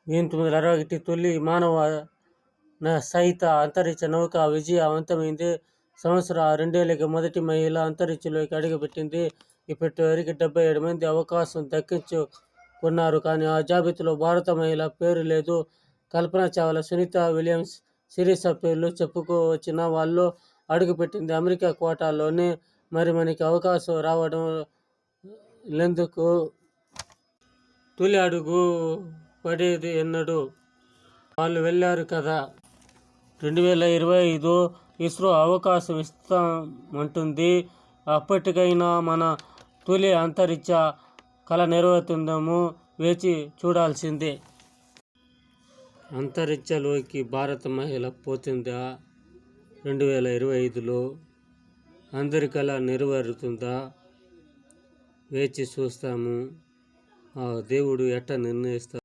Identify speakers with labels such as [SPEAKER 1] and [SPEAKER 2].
[SPEAKER 1] 1961 తొలి మానవ సహిత అంతరిక్ష నౌక విజయవంతమైంది. సంవత్సరం 2000కి మొదటి మహిళ అంతరిక్షంలోకి అడుగుపెట్టింది. ఇప్పటివరకు 77 మంది అవకాశం దక్కించుకున్నారు. కానీ ఆ జాబితాలో భారత మహిళ పేరు లేదు. కల్పన చావ్లా, సునీత విలియమ్స్, శిరీష పేర్లు చెప్పుకోవచ్చిన వాళ్ళు అడుగుపెట్టింది అమెరికా కోటాలోనే. మరి మనకి అవకాశం రావడం లెందుకు? తొలి అడుగు పడేది ఎన్నడూ వాళ్ళు వెళ్ళారు కదా. 2025 ఇస్రో అవకాశం ఇస్తామంటుంది. అప్పటికైనా మన తొలి అంతరిక్ష కళ నెరవేరుతుందేమో వేచి చూడాల్సిందే. అంతరిక్షంలోకి భారత మహిళ పోతుందా 2025లో? అందరి కళ నెరవేరుతుందా? వేచి చూస్తాము. ఆ దేవుడు ఎట్ట నిర్ణయిస్తాడు.